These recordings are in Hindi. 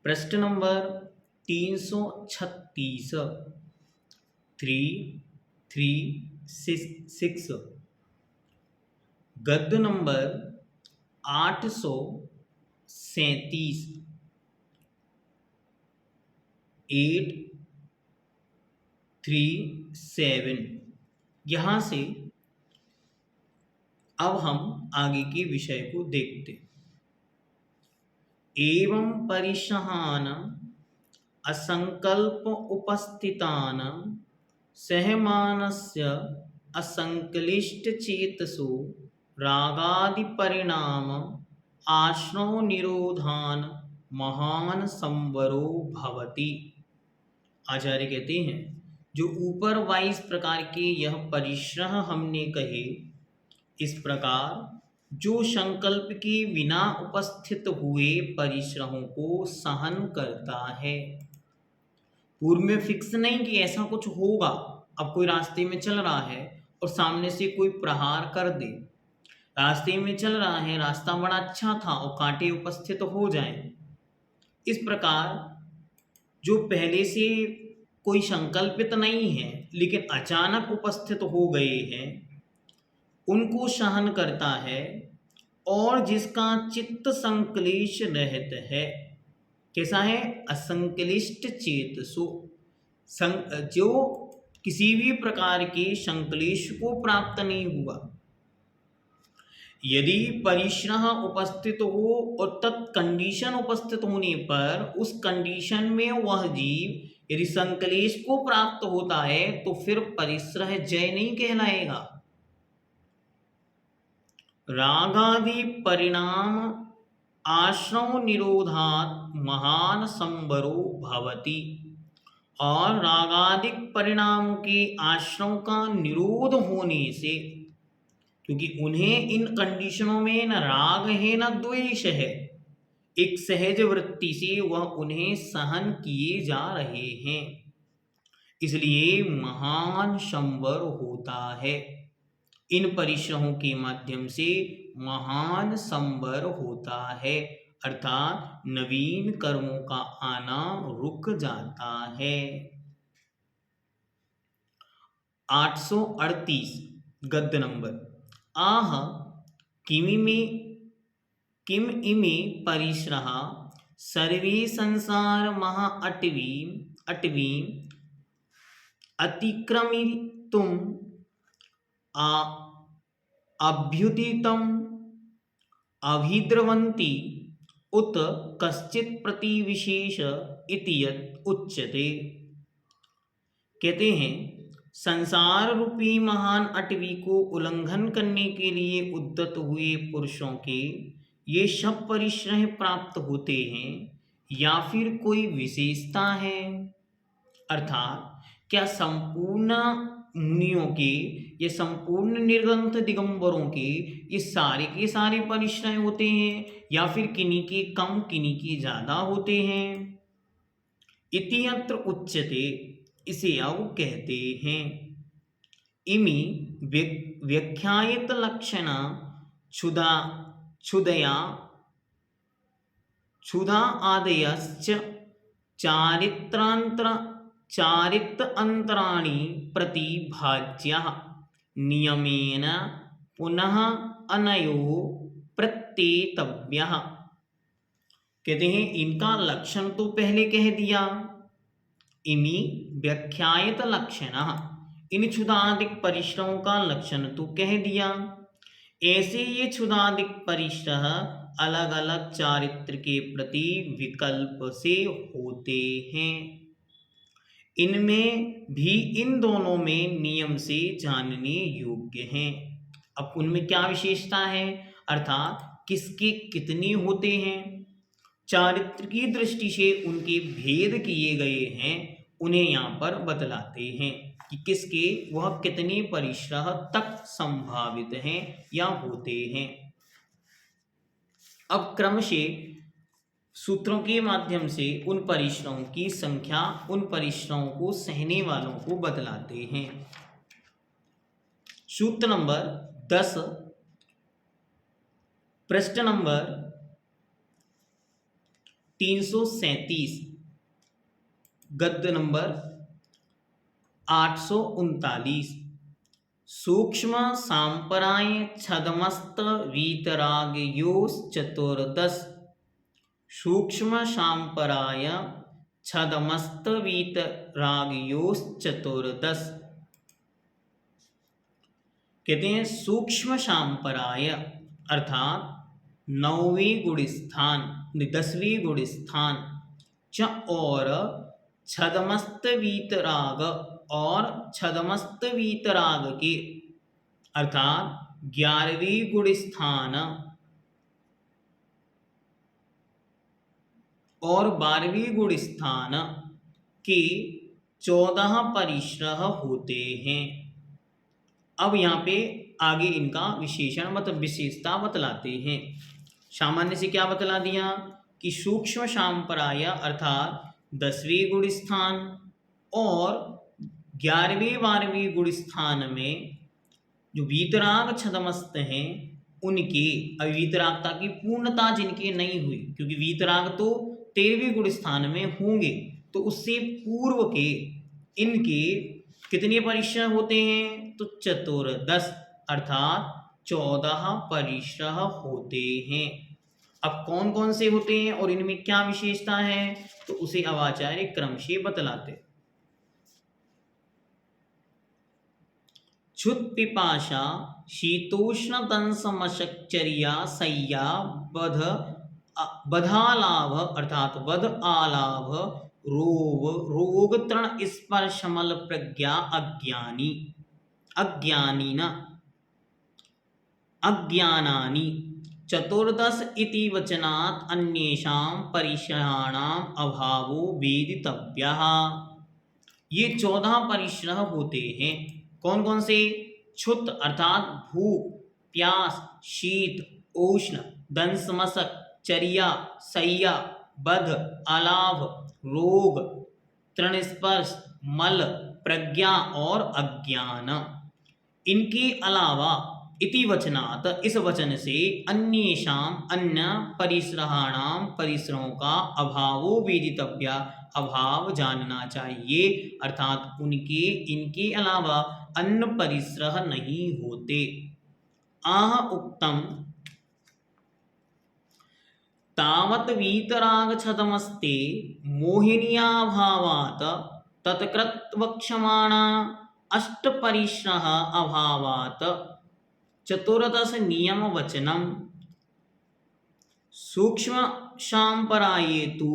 प्रश्न नंबर 336 336 गद्य नंबर 837 837। यहाँ से अब हम आगे के विषय को देखते हैं। एवं परिसहानम् असंकल्प उपस्थितानां सहमानस्य असंक्लिष्टचेतसो रागादिपरिणाम आश्रव निरोधान महान संवरो भवति। आचार्य कहते हैं जो ऊपर 22 प्रकार के यह परिश्रह हमने कहे, इस प्रकार जो संकल्प के बिना उपस्थित हुए परिश्रहों को सहन करता है। पूर्व में फिक्स नहीं कि ऐसा कुछ होगा। अब कोई रास्ते में चल रहा है और सामने से कोई प्रहार कर दे, रास्ते में चल रहा है, रास्ता बड़ा अच्छा था और कांटे उपस्थित हो जाएं। इस प्रकार जो पहले से कोई संकल्पित नहीं है लेकिन अचानक उपस्थित हो गए हैं, उनको सहन करता है। और जिसका चित्त संक्लेश रहित है, कैसा है? असंक्लिष्ट चेतसो, जो किसी भी प्रकार के संक्लेश को प्राप्त नहीं हुआ। यदि परिश्रह उपस्थित हो और तत्कंडीशन उपस्थित होने पर उस कंडीशन में वह जीव यदि संक्लेश को प्राप्त होता है तो फिर परिश्रह जय नहीं कहलाएगा। रागादि परिणाम आश्रव निरोधात महान संवरो भवति। और रागादिक परिणामों के आश्रव का निरोध होने से, क्योंकि उन्हें इन कंडीशनों में न राग है न द्वेष है, एक सहज वृत्ति से वह उन्हें सहन किए जा रहे हैं, इसलिए महान संवर होता है। इन परिश्रहों के माध्यम से महान संवर होता है, अर्थात नवीन कर्मों का आना रुक जाता है। 838 गद्य नंबर। आह किम इमे परिश्रहा सर्वे संसार महा अटवीं अतिक्रमितुम अभ्युदितम् अभिद्रवन्ति उत कश्चित् प्रतिविशेष इति यत् उच्यते। कहते हैं संसार रूपी महान अटवी को उल्लंघन करने के लिए उद्यत हुए पुरुषों के ये सब परिश्रह प्राप्त होते हैं या फिर कोई विशेषता है? अर्थात क्या संपूर्ण मुनियों के, ये संपूर्ण निर्ग्रंथ दिगंबरों के ये सारे परिश्रय होते हैं या फिर किन्हीं के कम किन्हीं के ज्यादा होते हैं? इति अत्र उच्यते, इसे अब कहते हैं। इमी व्याख्यायित लक्षण क्षुधा आदयश्च चारित्रान्तराणि प्रतिभाज्याः नियमेन पुनः अनयो प्रत्येतव्यः। कहते हैं इनका लक्षण तो पहले कह दिया। इमी व्याख्यायित लक्षणः, इन क्षुधादिक परिश्रमों का लक्षण तो कह दिया। ऐसे ये क्षुधादिक परिश्रह अलग अलग चारित्र के प्रति विकल्प से होते हैं। इनमें भी इन दोनों में नियम से जानने योग्य हैं। अब उनमें क्या विशेषता है, अर्थात किसके कितने होते हैं, चारित्र की दृष्टि से उनके भेद किए गए हैं, उन्हें यहाँ पर बतलाते हैं कि किसके वह कितने परिश्रह तक संभावित हैं या होते हैं। अब क्रमशः सूत्रों के माध्यम से उन परिश्रमों की संख्या, उन परिश्रमों को सहने वालों को बतलाते हैं। सूत्र नंबर 10 प्रश्न नंबर 337, गद्य नंबर 839। सूक्ष्म सांपराय छदमस्त वीतरागयोश्चतुर्दश। सूक्ष्म सांपराय छदमस्त वीतरागयोश्चतुर्दश। कहते हैं सूक्ष्म सांपराय अर्थात 9वें गुणस्थान, 10वें गुणस्थान, च और छदमस्त वीतराग और छदमस्त वीतराग के अर्थात 11वें गुणस्थान और 12वें गुणस्थान के 14 परिश्रह होते हैं। अब यहाँ पे आगे इनका विशेषण मतलब विशेषता बतलाते हैं। सामान्य से क्या बतला दिया कि सूक्ष्म सांपराय अर्थात 10वें गुणस्थान और 11वें 12वें गुणस्थान में जो वीतराग छदमस्त हैं उनके अवीतरागता की पूर्णता जिनकी नहीं हुई, क्योंकि वीतराग तो 13वें गुणस्थान में होंगे, तो उससे पूर्व के इनके कितने परिश्रह होते हैं? तो चतुर्दश अर्थात 14 परिश्रह होते हैं। अब कौन कौन से होते हैं और इनमें क्या विशेषता है, तो उसे अब आचार्य क्रम से बतलाते। क्षुत पिपाशा शीतोष्ण दंशमशक्चर्या सय्या बधालाभ अर्थात बध आलाभ रोग तृण स्पर्शमल प्रज्ञा अज्ञानानि। चतुर्दश इति वचनात् अन्येषां परिश्रहाणाम् अभावो वेदितव्यः। ये 14 परिश्रह होते हैं। कौन कौन से? क्षुत अर्थात भूख, प्यास, शीत, उष्ण, दंशमशक, चर्या, सय्या, बध, आलाभ, रोग, तृणस्पर्श, मल, प्रज्ञा और अज्ञान। इनके अलावा इति वचनात् इस वचन से अन्येषाम अन्य परिश्रहाणाम परिश्रहों का अभावो वेदितव्या अभाव जानना चाहिए, अर्थात उनके इनके अलावा अन्य परिश्रह नहीं होते। आह उक्तम तावत् वीतराग छदमस्ते मोहिन्याभावात् तत्कृत वक्ष्यमाणा अष्ट परिश्रह अभावात् चतुर्दश नियम वचनम। सूक्ष्म सांपराये तु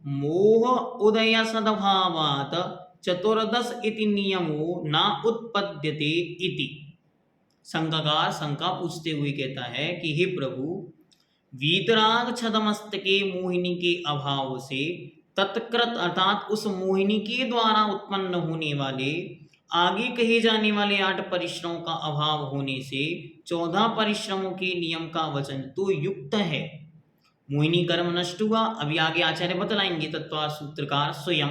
मोह उदय सद्भावात् चतुर्दश इति नियमो न उत्पद्यते इति। शंकाकार शंका पूछते हुए कहता है कि हे प्रभु, वीतराग छदमस्त के मोहिनी के अभाव से तत्कृत अर्थात उस मोहिनी के द्वारा उत्पन्न होने वाले आगे कहे जाने वाले 8 परिश्रमों का अभाव होने से 14 परिश्रमों के नियम का वचन तो युक्त है। मोहिनी कर्म नष्ट हुआ। अभी आगे आचार्य बतलाएंगे तत्वार सूत्रकार स्वयं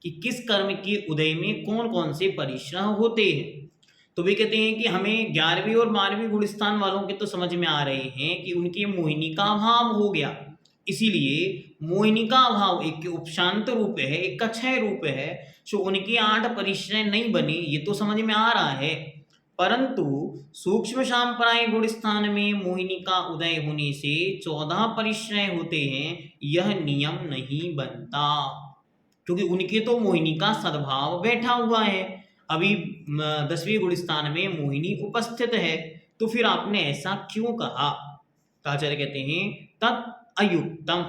कि किस कर्म के उदय में कौन कौन से परिश्रम होते हैं। तो वे कहते हैं कि हमें 11वीं और 12वीं गुणस्थान वालों के तो समझ में आ रहे हैं कि उनके मोहिनी का अभाव हो गया, इसीलिए मोहिनी का अभाव एक के उपशांत रूप है, एक का क्षय रूप है, जो उनके 8 परिश्रय नहीं बने, ये तो समझ में आ रहा है। परंतु सूक्ष्म सांपराय गुणस्थान में मोहिनी का उदय होने से 14 परिश्रय होते हैं, यह नियम नहीं बनता, क्योंकि उनके तो मोहिनी का सद्भाव बैठा हुआ है। अभी 10वीं गुणस्थान में मोहिनी उपस्थित है, तो फिर आपने ऐसा क्यों कहा? आचार्य कहते हैं तत् अयुक्तम,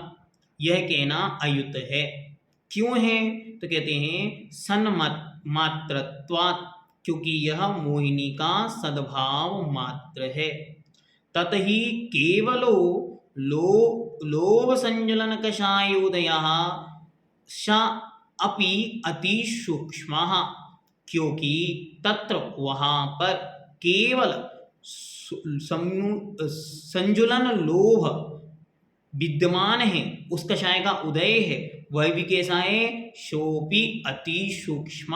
यह कहना अयुक्त है। क्यों है? तो कहते हैं सन्मात्रत्वात्, क्योंकि यह मोहिनी का सद्भाव मात्र है। तत ही केवलो लोभ संजलन कषायोदयः स अपि अति सूक्ष्मः, क्योंकि तत्र वहाँ पर केवल संजुलन लोभ विद्यमान है, उस कषाय का उदय है, वह भी कैसा है? सोपि अति सूक्ष्म,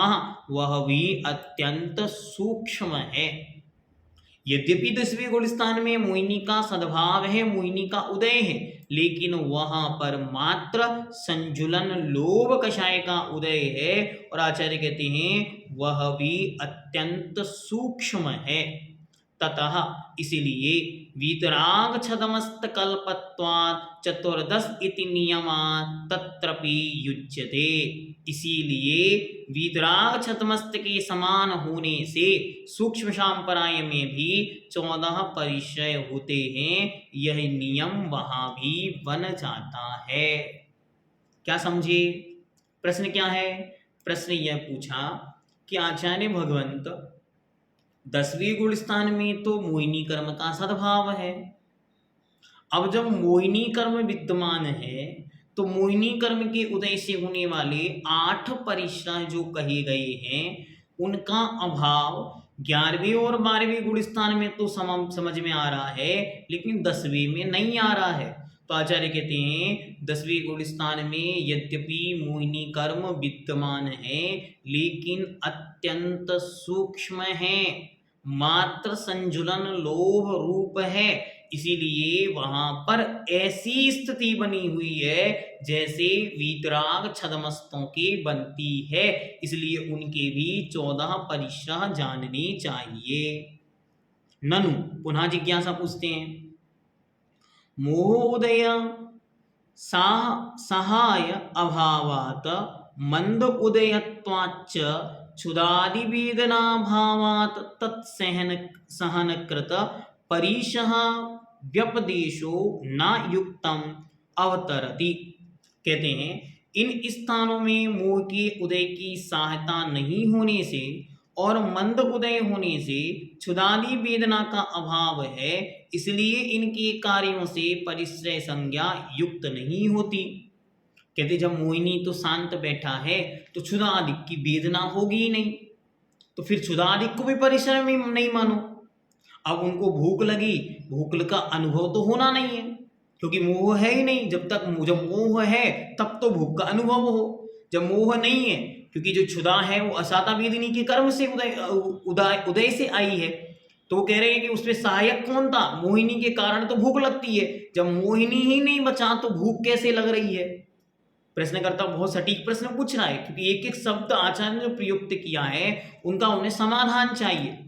वह भी अत्यंत सूक्ष्म है। यद्यपि 10वें गुणस्थान में मोहिनी का सद्भाव है, मोहिनी का उदय है, लेकिन वहां पर मात्र संजुलन लोभ कषाय का उदय है, और आचार्य कहते हैं वह भी अत्यंत सूक्ष्म है। ततः इसलिए वीतराग छदमस्त कल्पत्वात् चतुर्दश इति नियमात् तत्रपि युज्यते। इसीलिए वीतराग छदमस्त के समान होने से सूक्ष्म सांपराय में भी 14 परिचय होते हैं, यह नियम वहां भी बन जाता है। क्या समझे? प्रश्न क्या है? प्रश्न यह पूछा कि आचार्य भगवंत 10वें गुण स्थान में तो मोहिनी कर्म का सद्भाव है। अब जब मोहिनी कर्म विद्यमान है तो मोहिनी कर्म के उदय से होने वाले 8 परिश्रय जो कहे गए हैं उनका अभाव 11वें और 12वें गुण स्थान में तो समझ में आ रहा है, लेकिन 10वें में नहीं आ रहा है। तो आचार्य कहते हैं 10वें गुण स्थान में यद्यपि मोहिनी कर्म विद्यमान है, लेकिन अत्यंत सूक्ष्म है, मात्र संजुलन लोभ रूप है। इसीलिए वहां पर ऐसी स्थिति बनी हुई है जैसे वीतराग छदमस्तों की बनती है, इसलिए उनके भी 14 परिश्रह जाननी चाहिए। ननु पुनः जिज्ञासा पूछते हैं, मोहोदय सहाय अभावात् मंद उदयत्वाच्च क्षुदादि वेदना भावात् तत्सहनकृत परिशः व्यपदेशो न युक्तम अवतरति। कहते हैं इन स्थानों में मोह के उदय की सहायता नहीं होने से और मंद उदय होने से क्षुदादि वेदना का अभाव है, इसलिए इनके कार्यों से परिश्रय संज्ञा युक्त नहीं होती। कहते जब मोहिनी तो शांत बैठा है तो क्षुदादि की वेदना होगी ही नहीं, तो फिर क्षुदादि को भी परिश्रय में नहीं मानो। अब उनको भूख लगी, भूख का अनुभव तो होना नहीं है क्योंकि मोह है ही नहीं। जब मोह है तब तो भूख का अनुभव हो, जब मोह नहीं है क्योंकि जो क्षुधा है वो असाता वेदिनी के कर्म से उदय से आई है, तो वो कह रहे हैं कि उसमें सहायक कौन था? मोहिनी के कारण तो भूख लगती है, जब मोहिनी ही नहीं बचा तो भूख कैसे लग रही है? प्रश्नकर्ता बहुत सटीक प्रश्न पूछ रहा है क्योंकि एक एक शब्द आचार्य ने जो प्रयुक्त किया है उनका उन्हें समाधान चाहिए।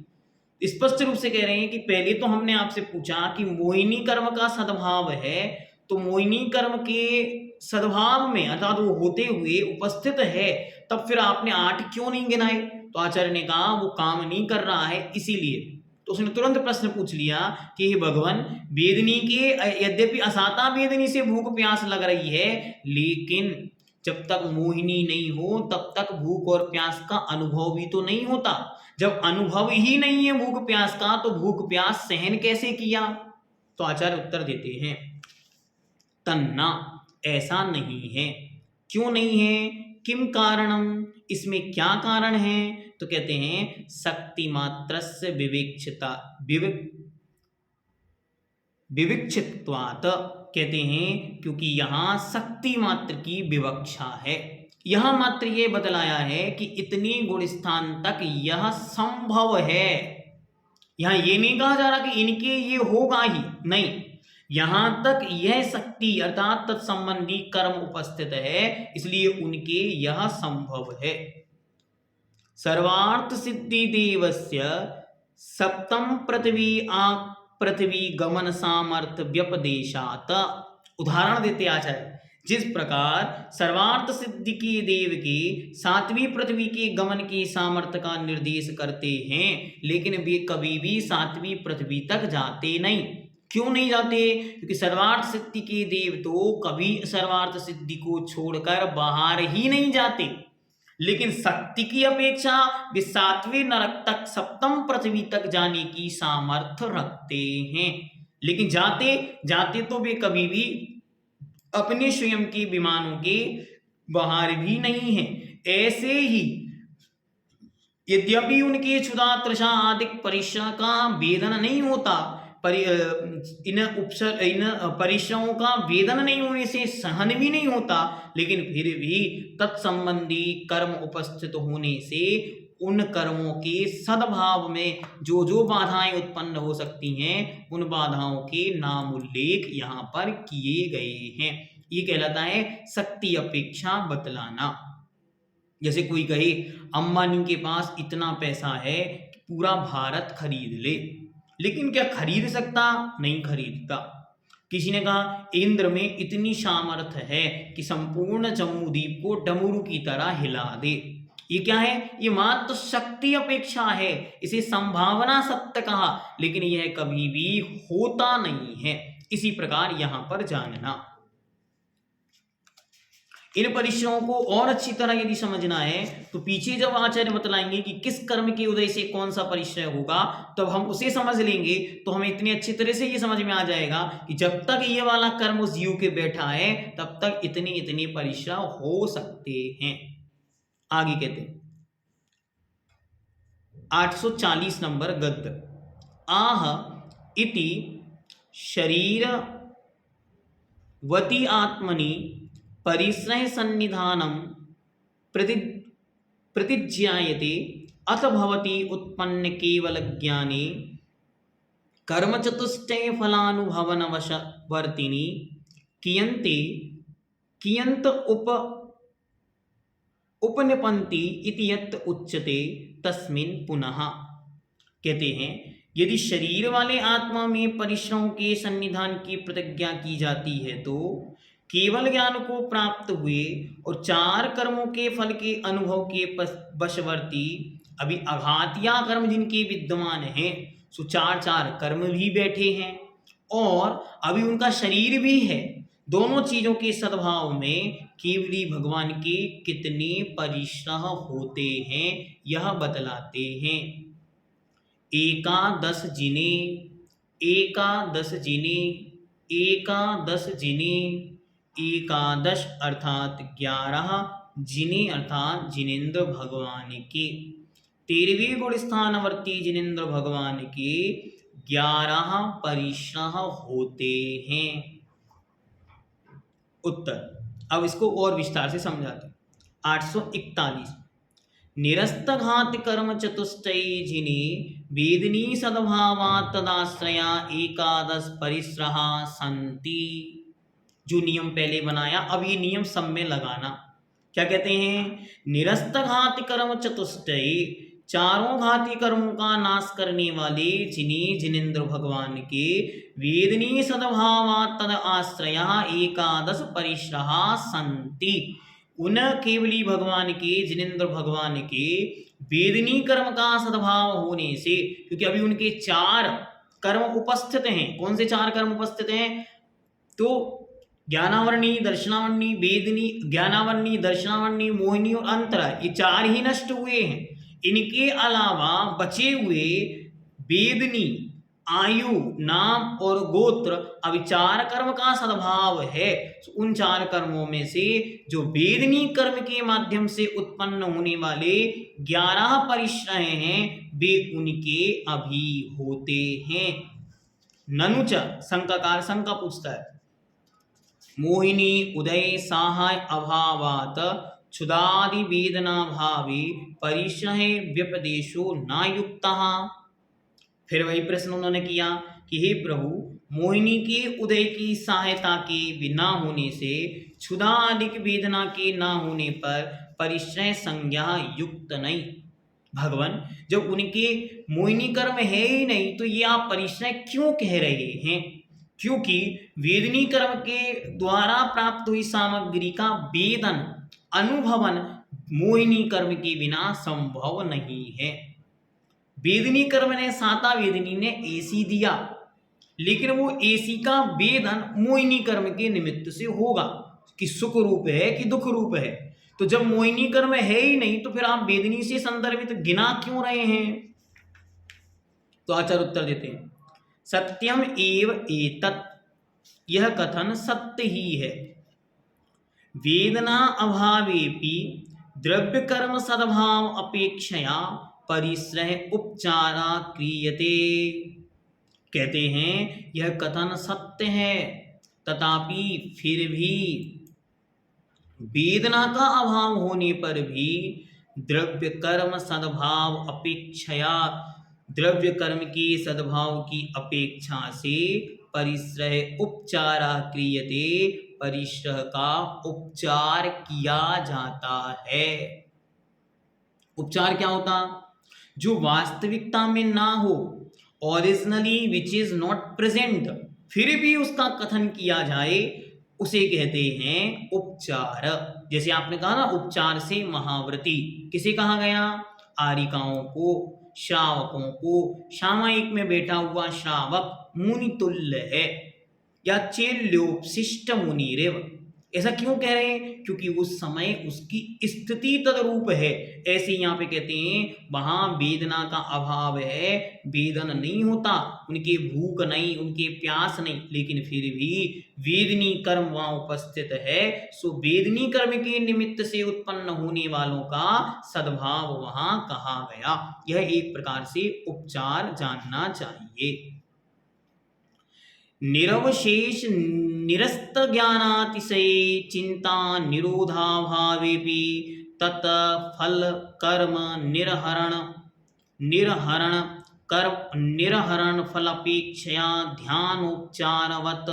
स्पष्ट रूप से कह रहे हैं कि पहले तो हमने आपसे पूछा कि मोहिनी कर्म का सद्भाव है, तो मोहिनी कर्म के सद्भाव में अर्थात वो होते हुए उपस्थित है, तब फिर आपने 8 क्यों नहीं गिनाए? तो आचार्य ने कहा वो काम नहीं कर रहा है इसीलिए। तो उसने तुरंत प्रश्न पूछ लिया कि हे भगवान, वेदनी के यद्यपि असाता वेदनी से भूख प्यास लग रही है, लेकिन जब तक मोहिनी नहीं हो तब तक भूख और प्यास का अनुभव भी तो नहीं होता। जब अनुभव ही नहीं है भूख प्यास का तो भूख प्यास सहन कैसे किया? तो आचार्य उत्तर देते हैं तन्ना, ऐसा नहीं है। क्यों नहीं है? किम कारणम, इसमें क्या कारण है? तो कहते हैं शक्ति मात्रस्य विविक्षित्वात्, कहते हैं क्योंकि यहाँ शक्ति मात्र की विवक्षा है। यह मात्र ये बतलाया है कि इतनी गुण स्थान तक यह संभव है। यहां ये नहीं कहा जा रहा कि इनके ये होगा ही, नहीं, यहां तक यह शक्ति अर्थात तत्संबंधी कर्म उपस्थित है, इसलिए उनके यह संभव है। सर्वार्थ सिद्धि देवस्य सप्तम पृथ्वी गमन सामर्थ्य व्यपदेशात। उदाहरण देते आचार्य, जिस प्रकार सर्वार्थ सिद्धि के देव के 7वीं पृथ्वी के गमन के सामर्थ्य का निर्देश करते हैं, लेकिन वे कभी भी 7वीं पृथ्वी तक जाते नहीं। क्यों नहीं जाते? क्योंकि सर्वार्थ सिद्धि के देव तो कभी सर्वार्थ सिद्धि को छोड़कर बाहर ही नहीं जाते, लेकिन शक्ति की अपेक्षा वे 7वें नरक तक 7म पृथ्वी तक जाने की सामर्थ्य रखते हैं, लेकिन जाते जाते तो वे कभी भी अपने स्वयं के विमानों के बाहर भी नहीं है। ऐसे ही यद्यपि उनके क्षुधा तृषा आदि परिश्रम का वेदन नहीं होता, इन परिश्रमों का वेदन नहीं होने से सहन भी नहीं होता, लेकिन फिर भी तत्संबंधी कर्म उपस्थित होने से उन कर्मों के सद्भाव में जो जो बाधाएं उत्पन्न हो सकती हैं, उन बाधाओं के नाम उल्लेख यहाँ पर किए गए हैं। ये कहलाता है शक्ति अपेक्षा बतलाना। जैसे कोई कहे अंबानी के पास इतना पैसा है कि पूरा भारत खरीद ले, लेकिन क्या खरीद सकता? नहीं खरीदता। किसी ने कहा इंद्र में इतनी सामर्थ्य है कि संपूर्ण जम्मू द्वीप को डमरू की तरह हिला दे। ये क्या है? ये मात्र शक्ति अपेक्षा है, इसे संभावना सत्य कहा, लेकिन यह कभी भी होता नहीं है। इसी प्रकार यहां पर जानना, इन परिश्रमों को और अच्छी तरह यदि समझना है तो पीछे जब आचार्य बतलाएंगे कि किस कर्म के उदय से कौन सा परिश्रय होगा, तब हम उसे समझ लेंगे तो हमें इतनी अच्छी तरह से ये समझ में आ जाएगा कि जब तक ये वाला कर्म उस जीव के बैठा है तब तक इतनी इतनी परिश्रम हो सकते हैं। आगे कहते हैं 840 नंबर गद्य। आह इति शरीरवती आत्मनि परिश्रय सन्निधानम प्रतिज्ञायते अथ भवति उत्पन्न केवल ज्ञाने कर्म चतुष्टय फलानुभवन वशवर्तिनी कियंत उपनिपन्ति इति यत् उच्यते तस्मिन् पुनः। कहते हैं यदि शरीर वाले आत्मा में परिश्रमों के सन्निधान की प्रतिज्ञा की जाती है तो केवल ज्ञान को प्राप्त हुए और चार कर्मों के फल के अनुभव के वशवर्ती अभी अघातिया कर्म जिनके विद्यमान हैं, सो चार चार कर्म भी बैठे हैं और अभी उनका शरीर भी है, दोनों चीजों के सद्भाव में केवली भगवान के कितने परिश्रम होते हैं यह बतलाते हैं। एकादश जिने एकादश अर्थात 11 जिने अर्थात जिनेन्द्र भगवान के 13वें गुण स्थानवर्ती जिनेन्द्र भगवान के 11 परिश्रम होते हैं। उत्तर, अब इसको और विस्तार से समझाते हैं। 841 निरस्तघात कर्म चतुष्टय जिने वेदनी सद्भावा तदाश्रया एकादश परिश्रहा संति। जो नियम पहले बनाया अब ये नियम सब में लगाना। क्या कहते हैं? निरस्त घाती कर्म चतुष्टय, चारों घाती कर्मों का नाश करने वाले जिन्हें जिनेन्द्र भगवान के वेदनी सद्भावा तद आश्रया एकादश परिश्रहा संति। उन केवली भगवान के जिनेन्द्र भगवान के वेदनी कर्म का सद्भाव होने से, क्योंकि अभी उनके चार कर्म उपस्थित हैं। कौन से चार कर्म उपस्थित हैं? तो ज्ञानावर्णी, दर्शनावर्णी, वेदनी, ज्ञानावर्णी, दर्शनावर्णी, मोहिनी और अंतरा, ये चार ही नष्ट हुए हैं। इनके अलावा बचे हुए वेदनी, आयु, नाम और गोत्र अभी चार कर्म का सद्भाव है। उन चार कर्मों में से जो वेदनी कर्म के माध्यम से उत्पन्न होने वाले 11 परिश्रय हैं वे उनके अभी होते हैं। ननुच शंकाकार शंका पूछता है, मोहिनी उदय सहाय अभावात क्षुदादि वेदना भावे परिश्रय व्यपदेशो न युक्तः। फिर वही प्रश्न उन्होंने किया कि हे प्रभु, मोहिनी के उदय की सहायता के बिना होने से, क्षुधा आदि वेदना के ना होने पर परिश्रय संज्ञा युक्त नहीं। भगवान, जब उनके मोहिनी कर्म है ही नहीं तो ये आप परिश्रय क्यों कह रहे हैं? क्योंकि वेदनी कर्म के द्वारा प्राप्त हुई सामग्री का वेदन, अनुभवन मोहिनी कर्म के बिना संभव नहीं है। वेदनी कर्म ने साता वेदनी ने एसी दिया, लेकिन वो एसी का वेदन मोहिनी कर्म के निमित्त से होगा कि सुख रूप है कि दुख रूप है। तो जब मोहिनी कर्म है ही नहीं तो फिर आप वेदनी से संदर्भित गिना क्यों रहे हैं? तो आचार्य उत्तर देते हैं, सत्यम एव एतत्, यह कथन सत्य ही है। वेदना अभावेपि द्रव्य कर्म सद्भाव अपेक्षया परिश्रय उपचारा क्रियते। कहते हैं यह कथन सत्य है, तथापि फिर भी वेदना का अभाव होने पर भी द्रव्य कर्म सद्भाव अपेक्षया, द्रव्य कर्म के सद्भाव की अपेक्षा से परिश्रह उपचारा क्रियते, परिश्रह का उपचार किया जाता है। उपचार क्या होता? जो वास्तविकता में ना हो, originally which is not present, फिर भी उसका कथन किया जाए, उसे कहते हैं उपचार। जैसे आपने कहा ना, उपचार से महाव्रती किसे कहा गया? आरिकाओं को, श्रावकों को। सामायिक में बैठा हुआ श्रावक मुनि तुल्य है, या चेल्योपशिष्ट मुनिरेव। ऐसा क्यों कह रहे हैं? क्योंकि उस समय उसकी स्थिति तदरूप है। ऐसे यहाँ पे कहते हैं वहां वेदना का अभाव है, वेदन नहीं होता, उनके भूख नहीं, उनके प्यास नहीं, लेकिन फिर भी वेदनी कर्म वहां उपस्थित है। सो वेदनी कर्म के निमित्त से उत्पन्न होने वालों का सद्भाव वहां कहा गया। यह एक प्रकार से उपचार जानना चाहिए। निरवशेष निरस्त ज्ञानातिशय चिंता निरोधाभावेपि तत् फल कर्म निर्हरण निर्हरण फलापेक्षया ध्यानोपचारवत।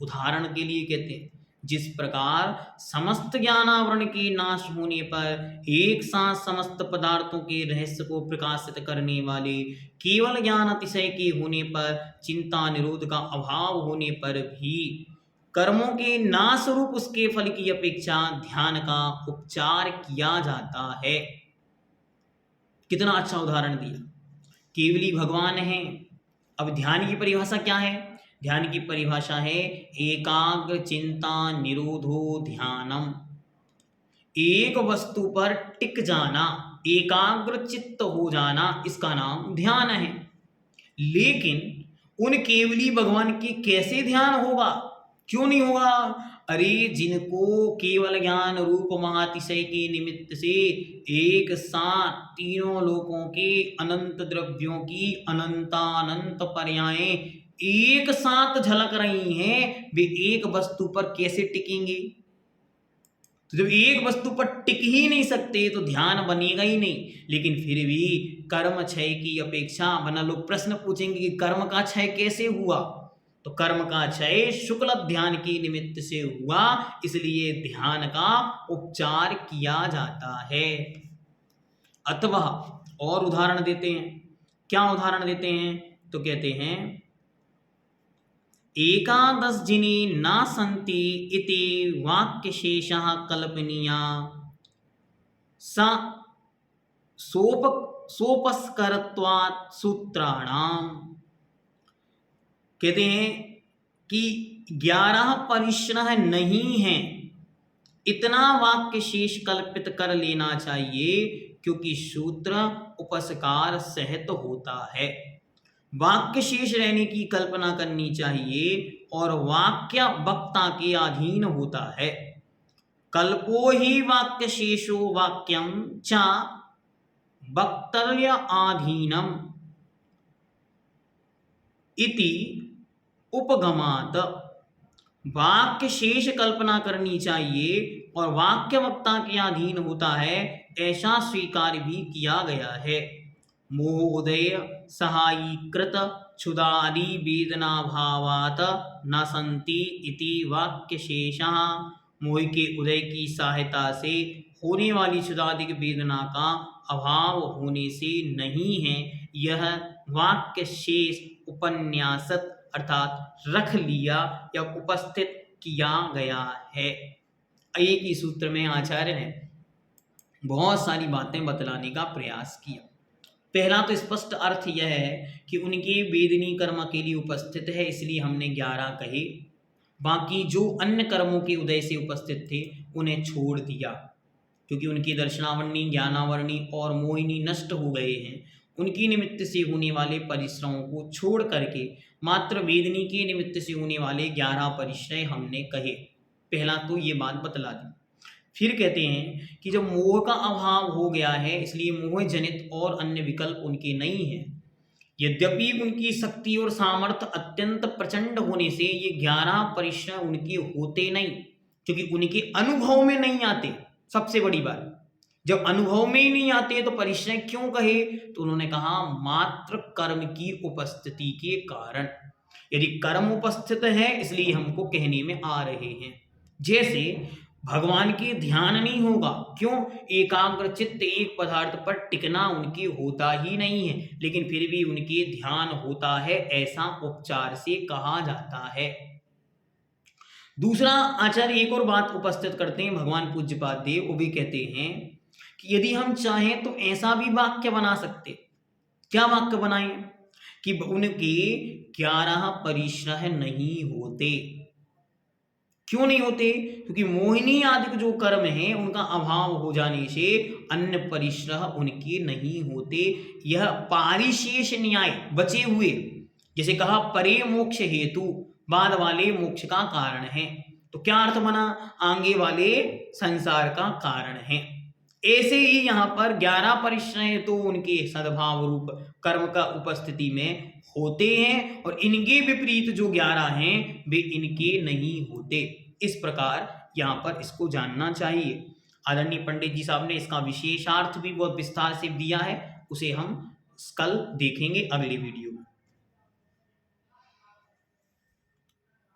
उदाहरण के लिए कहते हैं, जिस प्रकार समस्त ज्ञानावरण के नाश होने पर एक साथ समस्त पदार्थों के रहस्य को प्रकाशित करने वाले केवल ज्ञान अतिशय के होने पर, चिंता निरोध का अभाव होने पर भी कर्मों के नाश रूप उसके फल की अपेक्षा ध्यान का उपचार किया जाता है। कितना अच्छा उदाहरण दिया। केवली भगवान है। अब ध्यान की परिभाषा क्या है? ध्यान की परिभाषा है एकाग्र चिंता निरोधो ध्यानम। एक वस्तु पर टिक जाना, एकाग्र चित्त हो जाना, इसका नाम ध्यान है। लेकिन उन केवली भगवान की कैसे ध्यान होगा? क्यों नहीं होगा? अरे जिनको केवल ज्ञान रूप महातिशय के निमित्त से एक साथ तीनों लोकों के अनंत द्रव्यों की अनंतानंत पर्यायें एक साथ झलक रही हैं, वे एक वस्तु पर कैसे टिकेंगे? तो जब एक वस्तु पर टिक ही नहीं सकते तो ध्यान बनेगा ही नहीं। लेकिन फिर भी कर्म क्षय की अपेक्षा, वरना लोग प्रश्न पूछेंगे कि कर्म का क्षय कैसे हुआ? तो कर्म का क्षय शुक्ल ध्यान के निमित्त से हुआ, इसलिए ध्यान का उपचार किया जाता है। अथवा और उदाहरण देते हैं। क्या उदाहरण देते हैं? तो कहते हैं एकादश जिनी न सन्ति इति वाक्यशेषः कल्पनीया स सोपस्करत्वात् सूत्राणाम। कहते हैं कि 11 परिश्रह नहीं है, इतना वाक्य शेष कल्पित कर लेना चाहिए, क्योंकि सूत्र उपस्कार सहित होता है। वाक्य शेष रहने की कल्पना करनी चाहिए और वाक्य वक्ता के अधीन होता है। कल्पो ही वाक्य शेषो वाक्यम च वक्तव्य आधीनम इति उपगमात। वाक्य शेष कल्पना करनी चाहिए और वाक्य वक्ता के अधीन होता है, ऐसा स्वीकार भी किया गया है। मोहोदय सहायीकृत क्षुदादि वेदना भावात न सन्ति इति वाक्य शेषः। मोह के उदय की सहायता से होने वाली क्षुदादि वेदना का अभाव होने से नहीं है, यह वाक्य शेष उपन्यासत अर्थात रख लिया या उपस्थित किया गया है। एक ही सूत्र में आचार्य ने बहुत सारी बातें बतलाने का प्रयास किया। पहला तो स्पष्ट अर्थ यह है कि उनके वेदनी कर्म के लिए उपस्थित है, इसलिए हमने 11 कहे। बाकी जो अन्य कर्मों के उदय से उपस्थित थे उन्हें छोड़ दिया, क्योंकि उनकी दर्शनावरणी, ज्ञानावरणी और मोहिनी नष्ट हो गए हैं। उनकी निमित्त से होने वाले परिश्रमों को छोड़ करके मात्र वेदनी के निमित्त से होने वाले 11 परिश्रय हमने कहे। पहला तो ये बात बतला दी। फिर कहते हैं कि जब मोह का अभाव हो गया है, इसलिए मोह जनित और अन्य विकल्प उनके नहीं हैं। यद्यपि उनकी शक्ति और सामर्थ्य अत्यंत प्रचंड होने से ये 11 परिश्रय उनके होते नहीं, क्योंकि उनके अनुभव में नहीं आते। सबसे बड़ी बात, जब अनुभव में ही नहीं आते तो परिश्रय क्यों कहे? तो उन्होंने कहा मात्र कर्म की उपस्थिति के कारण। यदि कर्म उपस्थित है इसलिए हमको कहने में आ रहे हैं। जैसे भगवान के ध्यान नहीं होगा, क्यों? एकाग्र चित्त एक पदार्थ पर टिकना उनके होता ही नहीं है, लेकिन फिर भी उनके ध्यान होता है, ऐसा उपचार से कहा जाता है। दूसरा आचार्य एक और बात उपस्थित करते हैं भगवान पूज्यपाद देव, वो भी कहते हैं कि यदि हम चाहें तो ऐसा भी वाक्य बना सकते। क्या वाक्य बनाएं? कि उनके 11 परिश्रह नहीं होते। क्यों नहीं होते? क्योंकि मोहिनी आदि जो कर्म है उनका अभाव हो जाने से अन्य परिश्रह उनके नहीं होते। यह पारिशेष न्याय बचे हुए, जैसे कहा परे मोक्ष हेतु, बाद वाले मोक्ष का कारण है। तो क्या अर्थ बना? आगे वाले संसार का कारण है। ऐसे ही यहाँ पर 11 परिश्रय तो उनके सद्भाव रूप कर्म का उपस्थिति में होते हैं, और इनके विपरीत जो 11 हैं वे इनके नहीं होते। इस प्रकार यहाँ पर इसको जानना चाहिए। आदरणीय पंडित जी साहब ने इसका विशेषार्थ भी बहुत विस्तार से दिया है, उसे हम कल देखेंगे अगले वीडियो में।